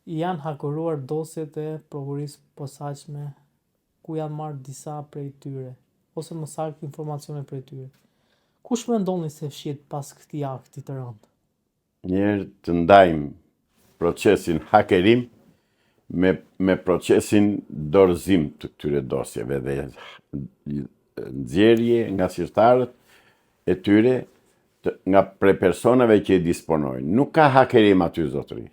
janë hakeruar dosjet e prokurisë posaçme ku janë marrë disa prej tyre, ose më saktë informacione prej tyre. Kush mendoni se fshihet pas këtij akti të rëndë? Njerë të ndajmë procesin hakerim me procesin dorëzim të këtyre dosjeve dhe nxjerrje nga shqiptarët e tyre nga prej personave që i disponojnë. Nuk ka hakerim aty, zotëri.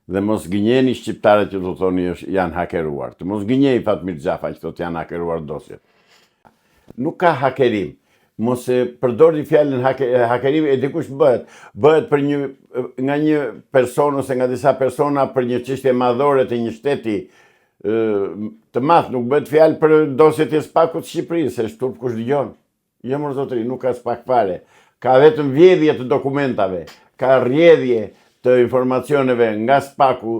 Dhe mos gënjeni shqiptarët që të thoni janë hakeruar. Të mos gënjej Fatmir Xhafa që thotë janë hakeruar dosjet. Nuk ka hakerim. Mos e përdori fjalën hakerim e dikush bëhet nga një person ose nga disa persona për një çështje madhore të një shteti të madh, nuk bëhet fjalë për dosjet e SPAK-ut të Shqipërisë, se shturp kush dëgjon. Jo më zotëri, nuk ka SPAK fare. Ka vetëm vjedhje të dokumentave, ka rrjedhje të informacioneve nga SPAK-u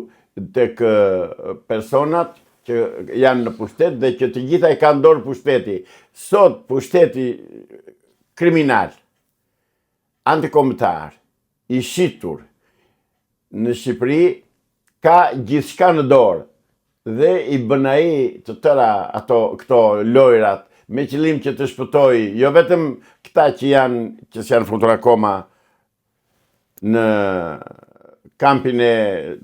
tek personat që janë në pushtet dhe që të gjitha i kanë dorë pushteti. Sot pushteti kriminal, antikombëtar, i shitur në Shqipëri ka gjithçka në dorë dhe i bën ai të tëra këto lojrat me qëllim që të shpëtoj jo vetëm këta që janë futur akoma në kampin e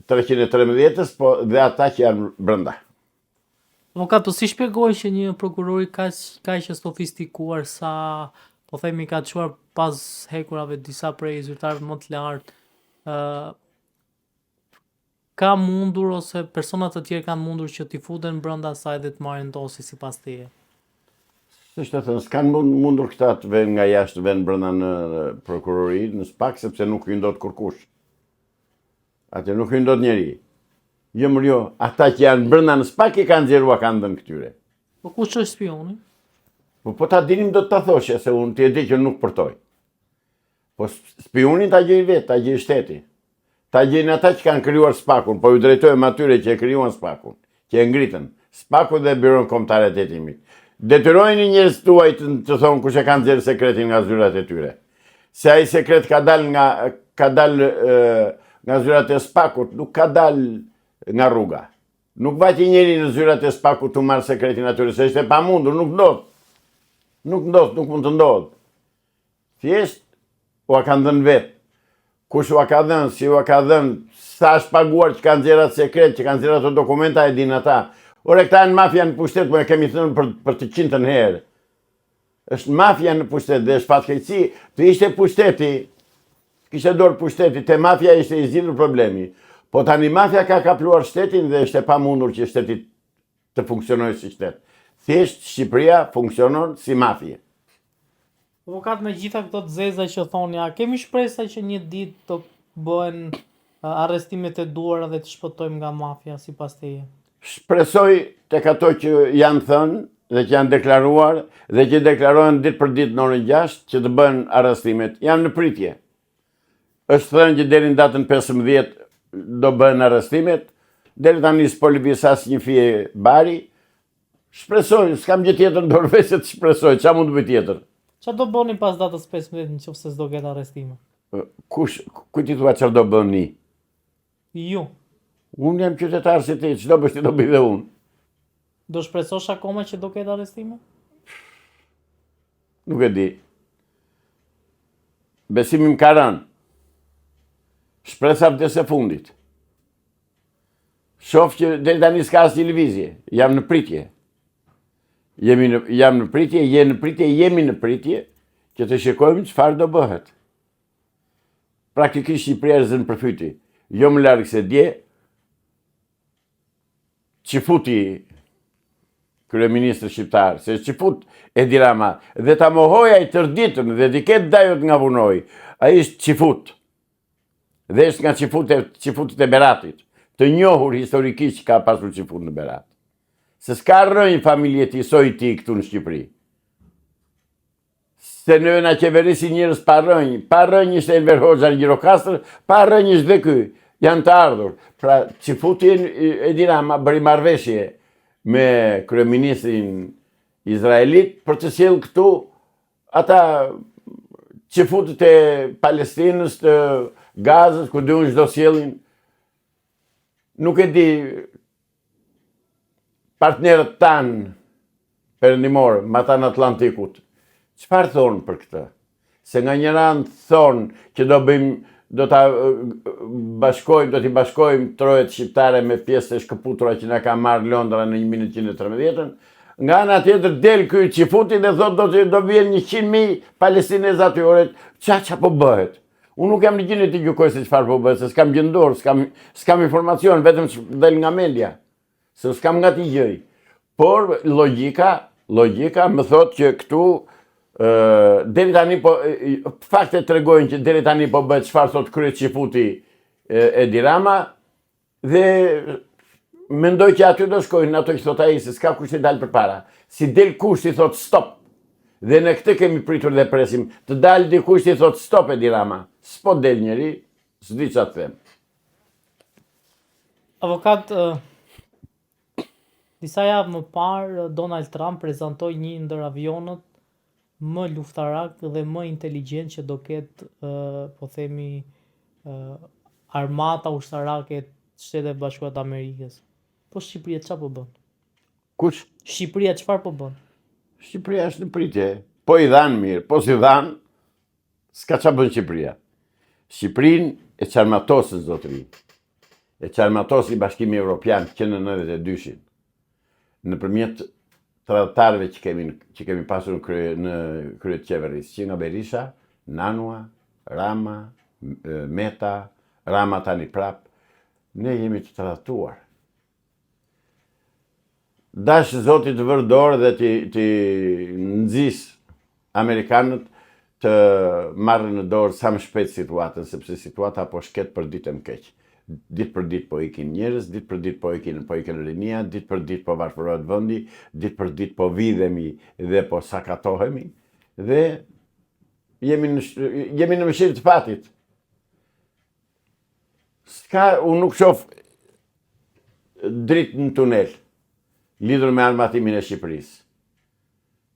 313-ës, po dhe ata që janë brenda. Avokat, po si shpjegoj që një prokuror kaq sofistikuar sa po themi ka çuar pas hekurave disa prej zyrtarëve më të lartë ka mundur ose persona të tjerë kanë mundur që t'i futen brenda saj dhe të marrin dosje sipas teje? Është të thënë, s'kanë mundur këta të vënë nga jashtë, të vënë brenda në prokurori, në SPAK, sepse nuk hyndot kurkush. Atë nuk hyndot njeri. Jo më jo, ata që janë brenda në SPAK i kanë nxjerrua kanë dhënë këtyre. Po kush është spioni? Po ta dinim do të ta thoshe, se unë ti e di që nuk përtoj. Po spionin ta gjej vetë, ta gjej shteti. Ta gjejnë ata që kanë krijuar SPAK-un, po ju drejtojmë atyre që e krijuan SPAK-un, që e ngritën. SPAK-u dhe Byron Kombëtare të Hetimit. Detyrojeni njerëz tuaj të thonë kush e kanë nxjerrë sekretin nga zyrat e tyre. Se ai sekret ka dal nga zyrat e SPAK-ut, nuk ka dal nga rruga. Nuk vajti njeri në zyrat e SPAK-ut të marrë sekretin atyre, se ishte pamundur, nuk ndodh. Nuk mund të ndodh. Thjesht u a kanë dhënë vetë. Kush u a ka dhënë, si u a ka dhënë, sa është paguar që kanë nxjerrë atë sekret, që kanë nxjerrë ato dokumenta e din ata. Ore, këta në mafia në pushtet, po e kemi thënë për të 100 herë. Është mafia në pushtet dhe është fatkeqësi. Të ishte pushteti, kishte dorë pushteti, te mafia ishte i zgjidhur problemi. Po tani mafia ka kapluar shtetin dhe është e pamundur që shteti të funksionojë si shtet. Thjesht Shqipëria funksionon si mafie. Avokat, me gjitha këto të zeza që thoni, a kemi shpresa që një ditë të bëhen arrestimet e duara dhe të shpëtojmë nga mafia sipas teje? Shpresoj tek ato që janë thënë dhe që janë deklaruar dhe që deklarohen ditë për ditë në orën 6 që të bëhen arrestimet. Janë në pritje. Është thënë që deri në datën 15 do bëhen arrestimet, deri tani s'po lëviz as një fije bari. Shpresoj, s'kam gjë tjetër në dorë se të shpresoj, ç'a mund të bëj tjetër? Ç'a do bëni pas datës 15 nëse s'do ketë arrestime? Ku ti thua çfarë do bëni? Ju. Unë jam qytetar si ti, çdo bësh ti do bëj dhe unë. Do shpresosh akoma që do ketë arrestime? Nuk e di. Besimi më ka rënë. Shpresa vdes e fundit. Shoh që deri tani s'ka as televizje, jam në pritje. Jam në pritje, jemi në pritje që të shikojmë çfarë do bëhet. Praktikisht Shqipëria është në përfyti. Jo më larg se dje, Çifuti kryeministri shqiptar, se çifut Edi Rama, dhe ta mohoj ai tërë ditën dhe di ketë dajot nga vunoj. Ai është çifut. Dhe është nga çifutit e Beratit, të njohur historikisht që ka pasur çifut në Berat. Se s'ka rënjë familje ti soi ti këtu në Shqipëri. Se në na qeverisi njerëz pa rënjë ishte Enver Hoxha në Gjirokastër, pa rënjë ishte dhe ky. Janë të ardhur. Pra, çifuti Edi Rama bëri marrëveshje me kryeministrin izraelit për të sjellë këtu ata çifutët e Palestinës, të Gazës, ku diun çdo sjellin. Nuk e di partnerët tanë perëndimorë, ma tanë Atlantikut, çfarë thonë për këtë? Se nga një ranë thonë që do t'i bashkojmë trojet shqiptare me pjesë të shkëputura që na ka marrë Londra në 1913, nga ana tjetër del ky Çifuti dhe thotë do vjen 100.000 palestinezë aty. Qa po bëhet? Unë nuk jam ligjin e të gjykoj se çfarë po bëhet, se s'kam gjendor, s'kam informacion, vetëm del nga media, se s'kam nga t'i gjej. Por logjika më thotë që këtu deri tani po faktet tregojnë që deri tani po bëhet çfarë thot kryet Çifuti Edi Rama dhe mendoj që aty do shkojnë ato që thot ai se s'ka kush të dalë përpara. Si del kush i thot stop. Dhe në këtë kemi pritur dhe presim të dalë dikush i thot stop Edi Rama. S'po del njeri, s'di çfarë të them. Avokat, disa javë më parë Donald Trump prezantoi një ndër avionët më luftarak dhe më inteligjent që do ketë, po themi, armata ushtarake të Shtetet Bashkuara të Amerikës. Po Shqipëria çfarë po bën? Kush? Shqipëria çfarë po bën? Shqipëria është në pritje. Po i dhanë mirë, po si dhanë, s'ka çfarë bën Shqipëria. Shqipërinë e qarmatosën zotëri. E qarmatosi Bashkimi Evropian që në 92-shin. Nëpërmjet tradhtarëve që kemi pasur në krye të qeverisë, që nga Berisha, Nanua, Rama, Meta, Rama tani prap, ne jemi të tradhtuar. Dash Zoti të vërë dorë dhe të nxis Amerikanët të marrën në dorë sa më shpejt situatën, sepse situata po shket për ditë më keq. Ditë për ditë po ikin njerëz, ditë për ditë po ikin rinia, ditë për ditë po varfërohet vendi, ditë për ditë po vidhemi dhe po sakatohemi dhe jemi në mëshirë të fatit. Unë nuk shoh dritë në tunel lidhur me armatimin e Shqipërisë.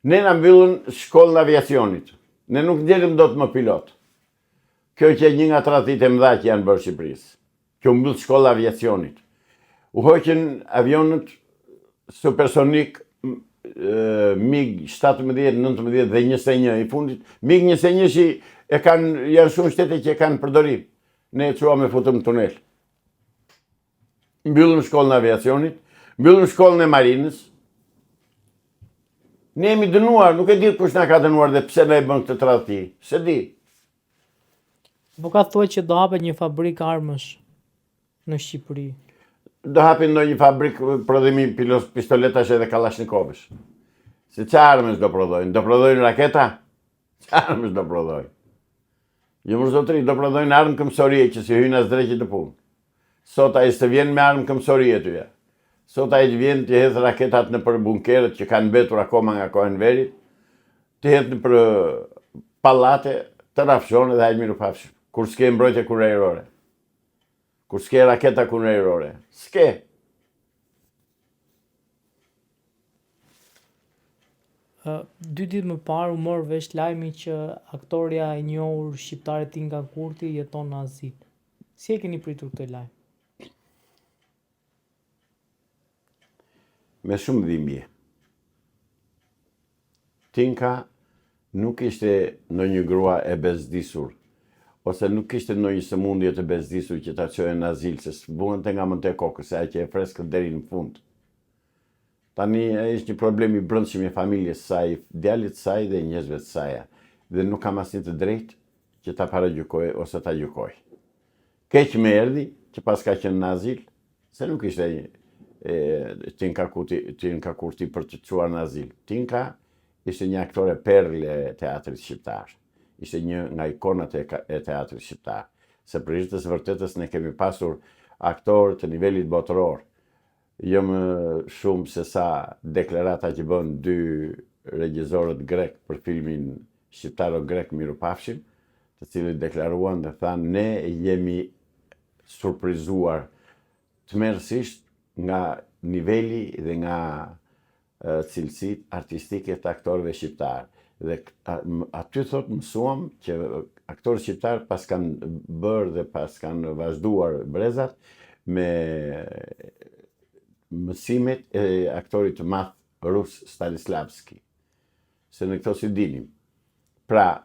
Ne na mbyllën shkollën e aviacionit. Ne nuk ndjelim dot më pilot. Kjo që një nga tradhtitë e mëdha që janë bërë Shqipërisë. Që u mbyll shkolla e aviacionit. U hoqën avionët supersonik MiG-17, 19 dhe 21 i fundit. MiG-21 janë shumë shtete që e kanë përdorim. Ne e çuam e futëm në tunel. Mbyllëm shkollën e aviacionit, mbyllëm shkollën e marinës. Ne jemi dënuar, nuk e di kush na ka dënuar dhe pse na e bën këtë tradhti. Se di. Avokat thuhet që do hapet një fabrikë armësh në Shqipëri. Do hapin ndonjë fabrikë prodhimi pistoletash edhe kalashnikovësh. Se çfarë armësh do prodhojnë? Do prodhojnë raketa? Çfarë armësh do prodhojnë? Jo më zotëri, do prodhojnë armë këmbësorie që si hyjnë as dreqit të punë. Sot ai s'të vjen me armë këmbësorie tyja. Sot ai vjen të hedh raketat në për bunkerët që kanë mbetur akoma nga koha e verit, të hedh në për pallate, të rafshon edhe ai miru pafshim. Kur s'ke mbrojtje kurajrore. Kur s'ke raketa kurajrore. S'ke. Dy ditë më parë u mor vesh lajmi që aktoria e njohur shqiptare Tinka Kurti jeton në azil. Si e keni pritur këtë lajm? Me shumë dhimbje. Tinka nuk ishte ndonjë grua e bezdisur, ose nuk ishte ndonjë sëmundje të bezdisur që ta çojë në azil, se s'buante nga mënte kokës, se aq e freskët deri në fund. Tani është një problem i brendshëm i familjes saj, djalit saj dhe njerëzve të saj, dhe nuk kam asnjë të drejtë që ta paragjykoj ose ta gjykoj. Keq më erdhi që pas ka qenë në azil, se nuk ishte Tinka Kurti për të çuar në azil. Tinka ishte një aktore perle e teatrit shqiptar. Ishte një nga ikonat e teatrit shqiptar. Se për të vërtetës ne kemi pasur aktorë të nivelit botëror. Jo më shumë se sa deklarata që bën dy regjisorët grek për filmin shqiptaro-grek Mirupafshim, të cilët deklaruan dhe thanë ne jemi surprizuar tmerrsisht nga niveli dhe nga cilësitë artistike të aktorëve shqiptar. Dhe aty thot mësuam që aktorët shqiptar pas kanë bërë dhe pas kanë vazhduar brezat, me mësimet e aktorit të madh rus Stanislavski. Se në këto si dinim. Pra,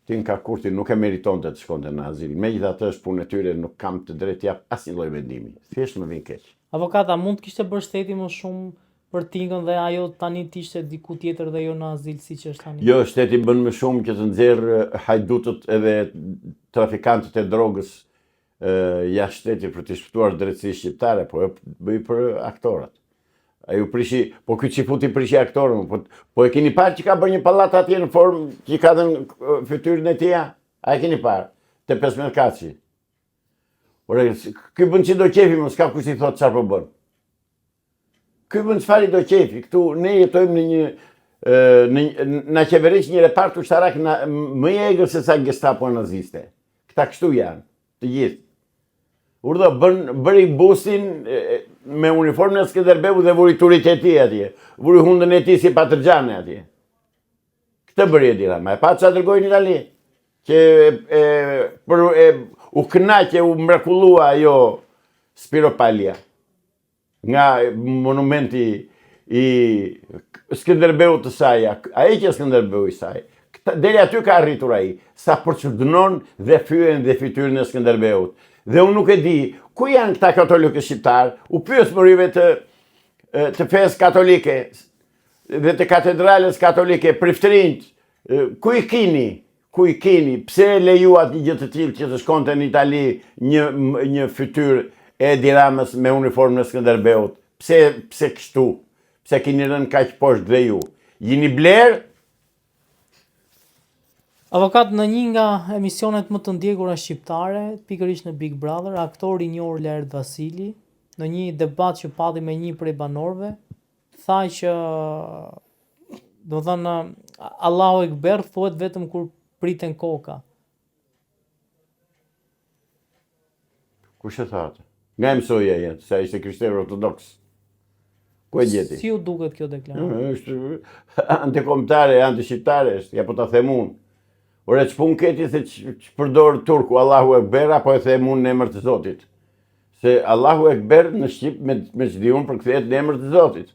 Tinka Kurti nuk e meritonte të shkonte në azil. Megjithatë është punë e tyre, nuk kam të drejtë jap asnjë lloj mendimi. Thjesht më vjen keq. Avokata, mund të kishte bërë shteti më shumë për Tinkën dhe ajo tani të ishte diku tjetër dhe jo në azil siç është tani? Jo, shteti bën më shumë që të nxjerrë hajdutët edhe trafikantët e drogës jashtë shtetit për të shpëtuar drejtësisë shqiptare, po e bëj për aktorat. Ai u prishi, po ky çifuti prishi aktorën, po e keni parë që ka bërë një pallat atje në formë që ka dhënë fytyrën e tij? A e keni parë? Te 15 kaçi. Ore, ky bën çdo qefi, mos ka kush i thotë çfarë po bën. Ky bën çfarë do qefi. Këtu ne jetojmë në qeverish një repart ushtarak më i egër se sa Gestapo naziste. Këta kështu janë, të gjithë. Urdhë bëri busin me uniformën e Skënderbeut dhe vuri turit e tij atje. Vuri hundën e tij si Patërgjane atje. Këtë bëri Edi Rama. E pa çfarë dërgoi në Itali. Që u kënaqe, u mrekullua ajo Spiro Palia. Nga monumenti i Skënderbeut të saj, ai që Skënderbeu i saj. Deri aty ka arritur ai, sa përçudnon dhe fyen dhe fytyrën e Skënderbeut. Dhe unë nuk e di, ku janë këta katolikë shqiptarë? U pyes mërive të fesë katolike dhe të katedrales katolike, priftërinjt, ku i kini? Ku i kini? Pse lejuat një gjë të tillë që të shkonte në Itali një fytyrë e Edi Ramës me uniformën e Skënderbeut? Pse kështu? Pse keni rënë kaq poshtë dhe ju? Jini bler? Avokat, në një nga emisionet më të ndjekura shqiptare, pikërisht në Big Brother, aktori i njohur Lert Vasili, në një debat që pati me një prej banorëve, tha që, domethënë, Allahu Ekber thuhet vetëm kur priten koka. Kush e tha atë? Nga e mësoi ai, se ai ishte krishterë ortodoks. Ku e gjeti? Si u duket kjo deklarim? Është antikombëtare, antishqiptare është, ja po ta them unë. Ore, që pun këti se që përdor turku Allahu Ekber, apo e them unë në emër të Zotit. Se Allahu Ekber në Shqip me që di unë përkthehet në emër të Zotit.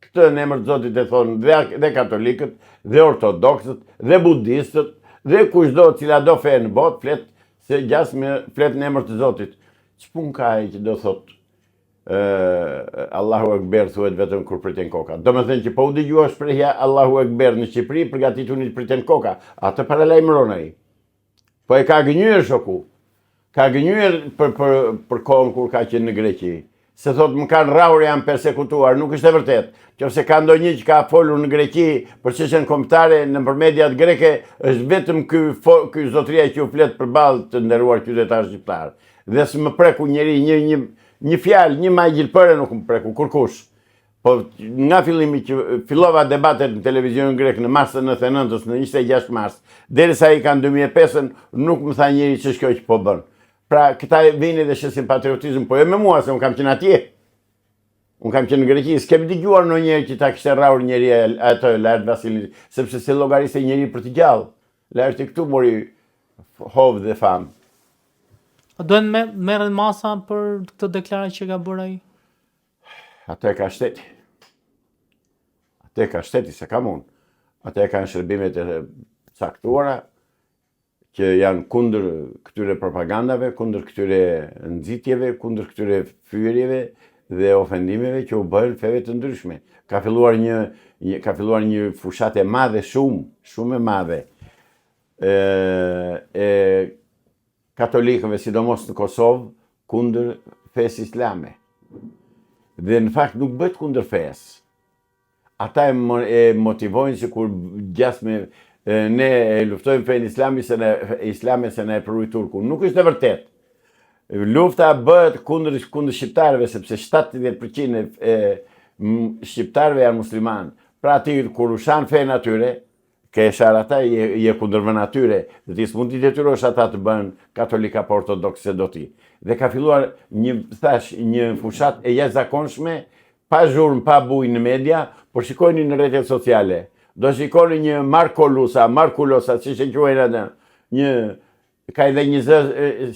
Këtë në emër të Zotit e thonë dhe katolikët, dhe ortodoksët, dhe budistët, dhe kushdo cila do fe në botë, flet se gjas me flet në emër të Zotit. Që pun ka ai që do thotë Allahu Ekber thuhet vetëm kur priten koka. Do me thënë që po u dëgjua shprehja Allahu Ekber në Shqipëri, përgatituni të priten koka. Atë paralajmëron ai. Po e ka gënyer shoku. Ka gënyer për kohën kur ka qenë në Greqi. Se thotë më kanë rrahur, janë persekutuar, nuk është e vërtet. Qofse ka ndonjë që ka folur në Greqi për çështjen kombëtare nëpër mediat greke, është vetëm ky zotëria që u flet përballë të nderuar qytetarë shqiptar. Dhe s'më preku njeri një fjalë, një majgjilpëre nuk më preku, kurkush. Po nga fillimi që fillova debatet në televizionin grek në mars të 99-s, në 26 mars, derisa i kanë 2005-ën, nuk më tha njeri ç'është kjo që po bën. Pra këta vini dhe shesin patriotizëm, po jo me mua, se unë kam qenë atje. Unë kam qenë në Greqi, s'kem dëgjuar ndonjëherë që ta kishte rrahur njeri atë Lert Vasili, sepse se llogariste njeri për të gjallë. Lerti këtu mori hovë dhe famë. Duhen merren masa për këtë deklaratë që ka bërë ai? Atë ka shteti. Atë ka shteti, se kam unë. Atë kanë shërbimet e caktuara që janë kundër këtyre propagandave, kundër këtyre nxitjeve, kundër këtyre fyerjeve dhe ofendimeve që u bën feve të ndryshme. Ka filluar një fushat e madhe, shumë e madhe. Katolikëve, sidomos në Kosovë, kundër fesë islame. Dhe në fakt nuk bëhet kundër fesë. Ata e motivojnë që kur gjasme ne luftojmë fenë islame se ne e përruj turku. Nuk është e vërtet. Lufta bëhet kundër shqiptarëve, sepse 70% e shqiptarëve janë muslimanë. Pra ti kur ushan fenë atyre, ke shar ata je kundërvën atyre, dhe ti s'mund t'i detyrosh ata të bëhen katolika apo ortodoks se do ti. Dhe ka filluar një fushat e jashtëzakonshme, pa zhurmë, pa bujë në media, por shikojni në rrjetet sociale. Do shikoni një Markulosa, si që quajnë atë, ka edhe një zë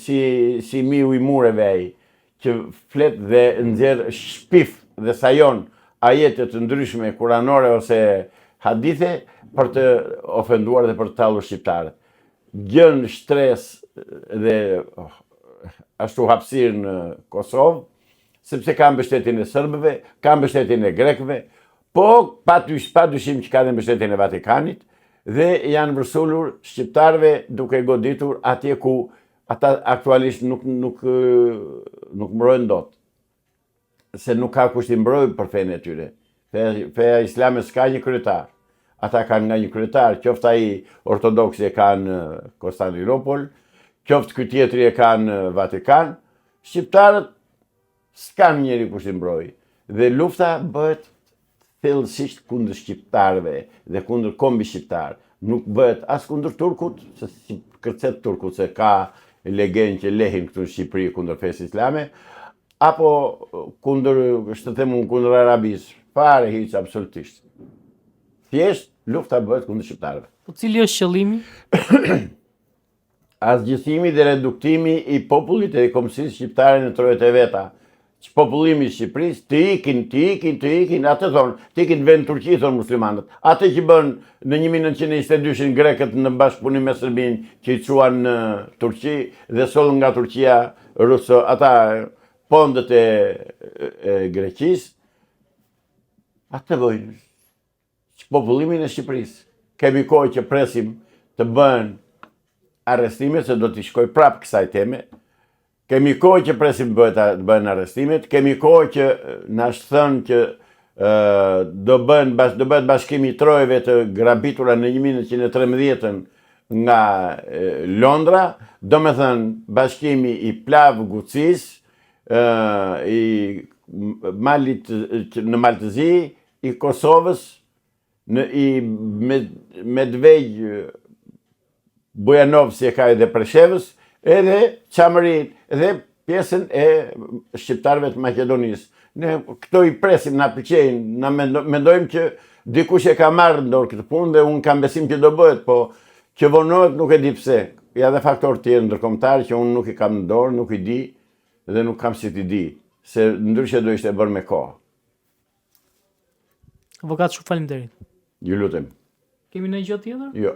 si miu i mureve ai, që flet dhe nxjerr shpif dhe sajon ajete të ndryshme kuranore ose hadithe për të ofenduar dhe për të tallur shqiptarët. Gjën shtres dhe ashtu hapësirë në Kosovë, sepse ka mbështetjen e serbëve, ka mbështetjen e grekëve, po pa dyshim që ka dhe mbështetjen e Vatikanit, dhe janë vërsulur shqiptarëve duke goditur atje ku ata aktualisht nuk mbrojnë dot. Se nuk ka kush t'i mbrojë për fenë e tyre. Feja islame s'ka një kryetar. Ata kanë nga një kryetar, qoftë ai ortodoksi e ka në Konstantinopol, qoftë ky tjetri e ka në Vatikan, shqiptarët s'kan njeri kush t'i mbrojë. Dhe lufta bëhet thellësisht kundër shqiptarëve dhe kundër kombi shqiptar. Nuk bëhet as kundër turkut, se si kërcet turkut se ka legend që lehin këtu në Shqipëri kundër fesë islame, apo kundër arabisë, fare hiç absolutisht. Thjesht lufta bëhet kundër shqiptarëve. Po cili është qëllimi? Asgjësimi dhe reduktimi i popullit e kombësisë shqiptare në trojet e veta. Që popullimi i Shqipërisë të ikin, atë thonë, të ikin vend Turqi, thonë muslimanët. Atë që bën në 1922 grekët në bashkëpunim me Serbinë që i çuan në Turqi dhe sollën nga Turqia ata pondet e Greqisë, atë bëjnë. Popullimin e Shqipërisë. Kemi kohë që presim të bën arrestimet, se do t'i shkoj prapë kësaj teme. Kemi kohë që presim të bën arrestimet, kemi kohë që na është thënë që do bëhet bashkimi i trojeve të grabitura në 1913 nga Londra, do me thënë bashkimi i Plavë Gucis, në Maltëzi, i Kosovës, i Medvej Bujanov si e ka edhe Preshevës, edhe Çamërin dhe pjesën e shqiptarëve të Maqedonisë. Ne këto i presim, na pëlqejnë, na mendojmë që dikush e ka marrë në dorë këtë punë dhe unë kam besim që do bëhet, po që vonohet nuk e di pse. Ja dhe faktor tjerë ndërkombëtar që unë nuk i kam në dorë, nuk i di dhe nuk kam si t'i di, se ndryshe do ishte bërë me kohë. Avokat, shumë faleminderit. Ju lutem. Kemi ndonjë gjë tjetër? Jo.